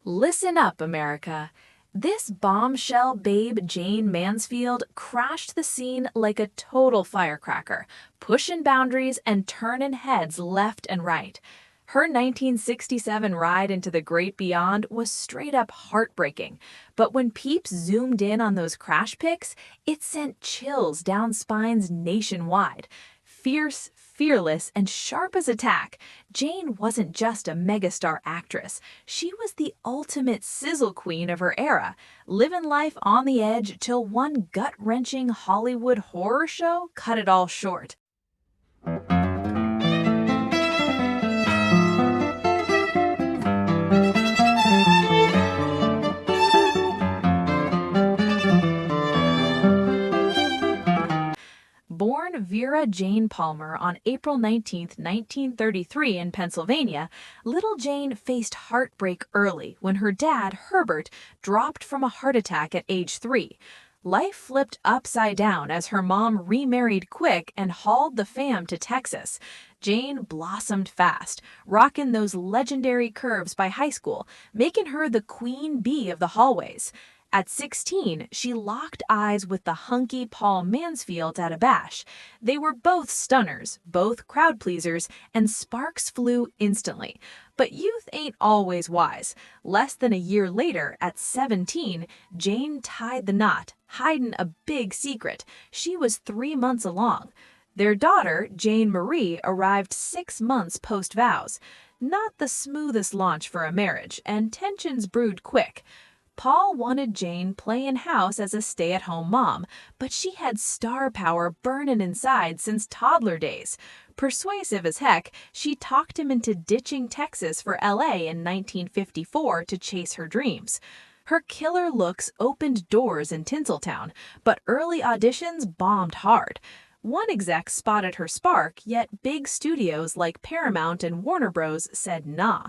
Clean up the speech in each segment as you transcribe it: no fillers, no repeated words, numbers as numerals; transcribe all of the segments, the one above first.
Listen up, America. This bombshell babe, Jane Mansfield, crashed the scene like a total firecracker, pushing boundaries and turning heads left and right. Her 1967 ride into the great beyond was straight up heartbreaking, but when peeps zoomed in on those crash pics, it sent chills down spines nationwide. Fierce, fearless, and sharp as a tack, Jane wasn't just a megastar actress. She was the ultimate sizzle queen of her era, living life on the edge till one gut-wrenching Hollywood horror show cut it all short. Born Vera Jane Palmer on April 19, 1933 in Pennsylvania, little Jane faced heartbreak early when her dad, Herbert, dropped from a heart attack at age 3. Life flipped upside down as her mom remarried quick and hauled the fam to Texas. Jane blossomed fast, rocking those legendary curves by high school, making her the queen bee of the hallways. At 16, she locked eyes with the hunky Paul Mansfield at a bash. They were both stunners, both crowd pleasers, and sparks flew instantly. But youth ain't always wise. Less than a year later, at 17, Jane tied the knot, hiding a big secret. She was 3 months along. Their daughter, Jane Marie, arrived 6 months post-vows. Not the smoothest launch for a marriage, and tensions brewed quick. Paul wanted Jane playing house as a stay-at-home mom, but she had star power burning inside since toddler days. Persuasive as heck, she talked him into ditching Texas for LA in 1954 to chase her dreams. Her killer looks opened doors in Tinseltown, but early auditions bombed hard. One exec spotted her spark, yet big studios like Paramount and Warner Bros. Said nah.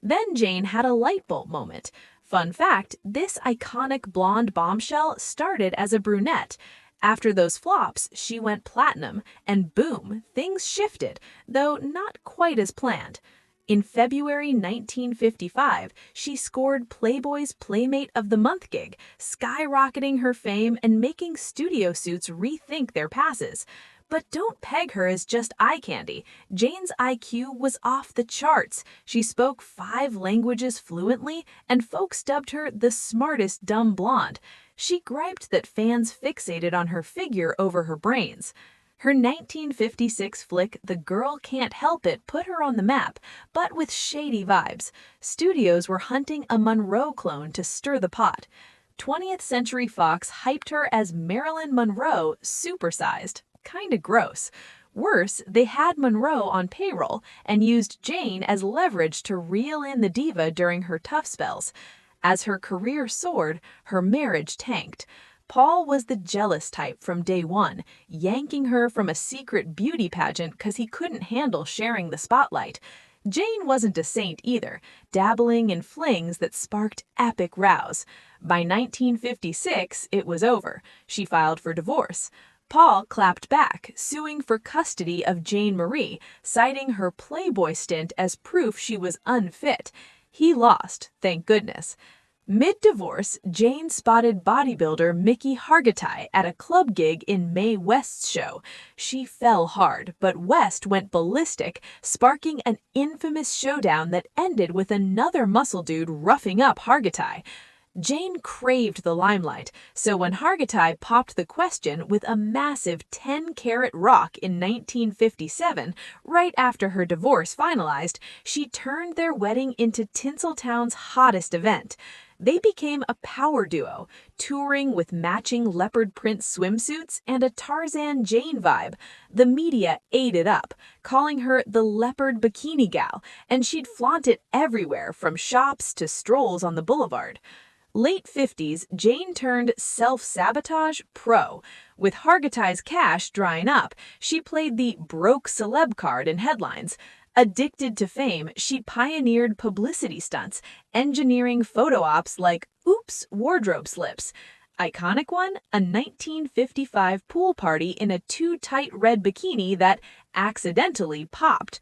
Then Jane had a light bulb moment. Fun fact, this iconic blonde bombshell started as a brunette. After those flops, she went platinum, and boom, things shifted, though not quite as planned. In February 1955, she scored Playboy's Playmate of the Month gig, skyrocketing her fame and making studio suits rethink their passes. But don't peg her as just eye candy. Jane's IQ was off the charts. She spoke 5 languages fluently, and folks dubbed her the smartest dumb blonde. She griped that fans fixated on her figure over her brains. Her 1956 flick The Girl Can't Help It put her on the map, but with shady vibes. Studios were hunting a Monroe clone to stir the pot. 20th Century Fox hyped her as Marilyn Monroe supersized. Kinda gross. Worse, they had Monroe on payroll and used Jane as leverage to reel in the diva during her tough spells. As her career soared, her marriage tanked. Paul was the jealous type from day one, yanking her from a secret beauty pageant because he couldn't handle sharing the spotlight. Jane wasn't a saint either, dabbling in flings that sparked epic rows. By 1956, it was over. She filed for divorce. Paul clapped back, suing for custody of Jane Marie, citing her Playboy stint as proof she was unfit. He lost, thank goodness. Mid-divorce, Jane spotted bodybuilder Mickey Hargitay at a club gig in Mae West's show. She fell hard, but West went ballistic, sparking an infamous showdown that ended with another muscle dude roughing up Hargitay. Jane craved the limelight, so when Hargitay popped the question with a massive 10-carat rock in 1957, right after her divorce finalized, she turned their wedding into Tinseltown's hottest event. They became a power duo, touring with matching leopard print swimsuits and a Tarzan Jane vibe. The media ate it up, calling her the leopard bikini gal, and she'd flaunt it everywhere from shops to strolls on the boulevard. Late 50s, Jane turned self-sabotage pro. With Hargitay's cash drying up, she played the broke celeb card in headlines. Addicted to fame, she pioneered publicity stunts, engineering photo ops like Oops wardrobe slips. Iconic one, a 1955 pool party in a too tight red bikini that accidentally popped.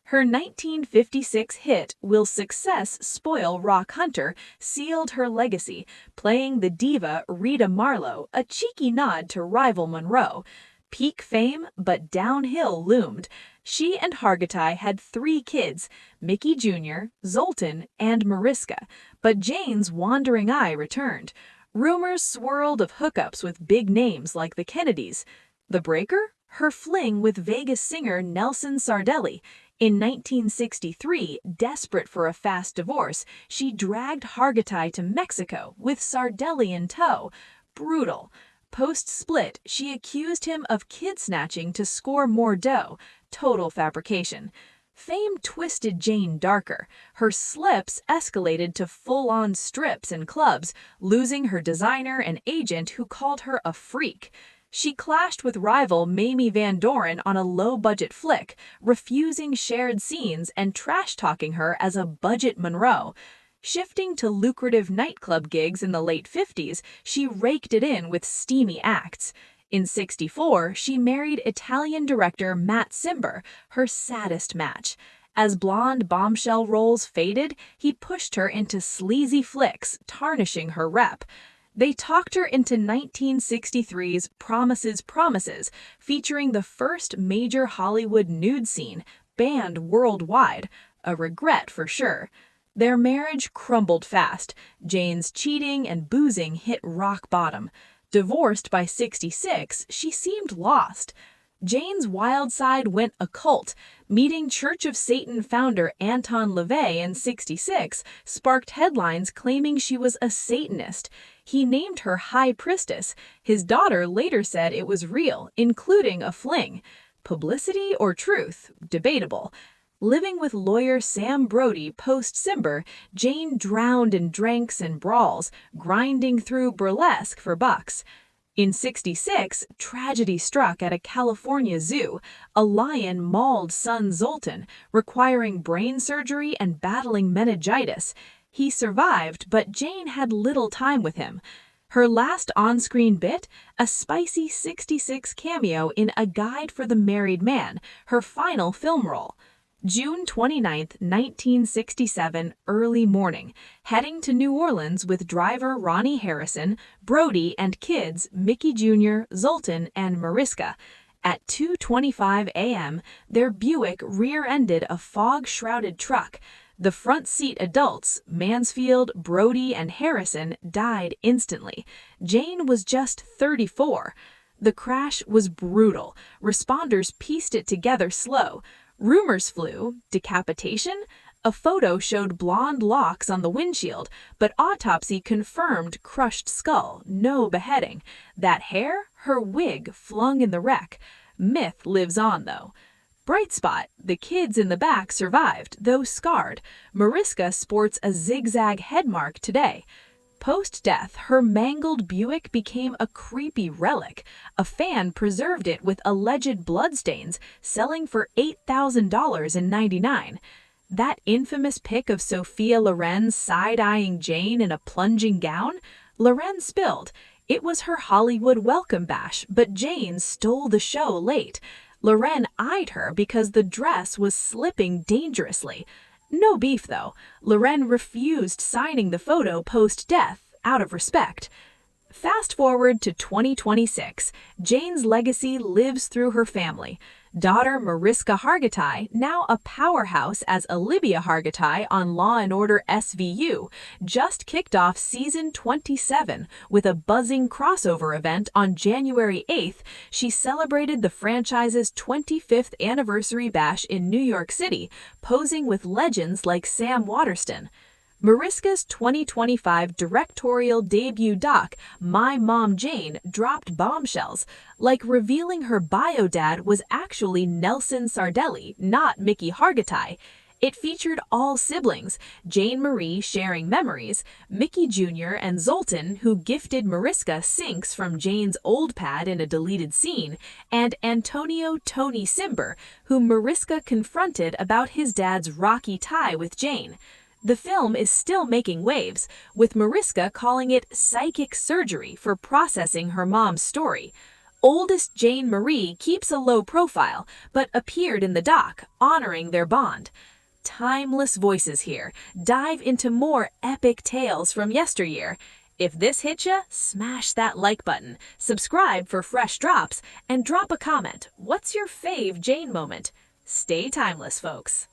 Her 1956 hit Will Success Spoil Rock Hunter sealed her legacy, playing the diva Rita Marlowe, a cheeky nod to rival Monroe. Peak fame, but downhill loomed. She and Hargitay had 3 kids, Mickey Jr., Zoltan, and Mariska, but Jane's wandering eye returned. Rumors swirled of hookups with big names like the Kennedys. The breaker? Her fling with Vegas singer Nelson Sardelli. In 1963, desperate for a fast divorce, she dragged Hargitay to Mexico with Sardelli in tow. Brutal. Post-split, she accused him of kid-snatching to score more dough. Total fabrication. Fame twisted Jane darker. Her slips escalated to full-on strips and clubs, losing her designer and agent who called her a freak. She clashed with rival Mamie Van Doren on a low-budget flick, refusing shared scenes and trash-talking her as a budget Monroe. Shifting to lucrative nightclub gigs in the late 50s, she raked it in with steamy acts. In '64, she married Italian director Matt Cimber, her saddest match. As blonde bombshell roles faded, he pushed her into sleazy flicks, tarnishing her rep. They talked her into 1963's Promises, Promises, featuring the first major Hollywood nude scene, banned worldwide. A regret for sure. Their marriage crumbled fast. Jane's cheating and boozing hit rock bottom. Divorced by '66, she seemed lost. Jane's wild side went occult. Meeting Church of Satan founder Anton LaVey in '66 sparked headlines claiming she was a Satanist. He named her High Priestess. His daughter later said it was real, including a fling. Publicity or truth? Debatable. Living with lawyer Sam Brody post-Cimber, Jane drowned in drinks and brawls, grinding through burlesque for bucks. In '66, tragedy struck at a California zoo. A lion mauled son Zoltan, requiring brain surgery and battling meningitis. He survived, but Jane had little time with him. Her last on-screen bit? A spicy '66 cameo in A Guide for the Married Man, her final film role. June 29, 1967, early morning, heading to New Orleans with driver Ronnie Harrison, Brody, and kids Mickey Jr., Zoltan, and Mariska. At 2:25 a.m., their Buick rear-ended a fog-shrouded truck. The front seat adults, Mansfield, Brody, and Harrison, died instantly. Jane was just 34. The crash was brutal. Responders pieced it together slow. Rumors flew. Decapitation? A photo showed blonde locks on the windshield, but autopsy confirmed crushed skull, no beheading. That hair? Her wig flung in the wreck. Myth lives on, though. Bright spot, the kids in the back survived, though scarred. Mariska sports a zigzag headmark today. Post-death, her mangled Buick became a creepy relic. A fan preserved it with alleged bloodstains, selling for $8,000 in '99. That infamous pic of Sophia Loren side-eyeing Jane in a plunging gown? Loren spilled. It was her Hollywood welcome bash, but Jane stole the show late. Loren eyed her because the dress was slipping dangerously. No beef, though. Loren refused signing the photo post-death, out of respect. Fast forward to 2026. Jane's legacy lives through her family. Daughter Mariska Hargitay, now a powerhouse as Olivia Hargitay on Law & Order SVU, just kicked off season 27 with a buzzing crossover event on January 8th. She celebrated the franchise's 25th anniversary bash in New York City, posing with legends like Sam Waterston. Mariska's 2025 directorial debut doc, My Mom Jane, dropped bombshells, like revealing her bio dad was actually Nelson Sardelli, not Mickey Hargitay. It featured all siblings, Jane Marie sharing memories, Mickey Jr. and Zoltan, who gifted Mariska syncs from Jane's old pad in a deleted scene, and Antonio Tony Cimber, whom Mariska confronted about his dad's rocky tie with Jane. The film is still making waves, with Mariska calling it psychic surgery for processing her mom's story. Oldest Jane Marie keeps a low profile, but appeared in the dock, honoring their bond. Timeless voices here. Dive into more epic tales from yesteryear. If this hit ya, smash that like button, subscribe for fresh drops, and drop a comment. What's your fave Jane moment? Stay timeless, folks.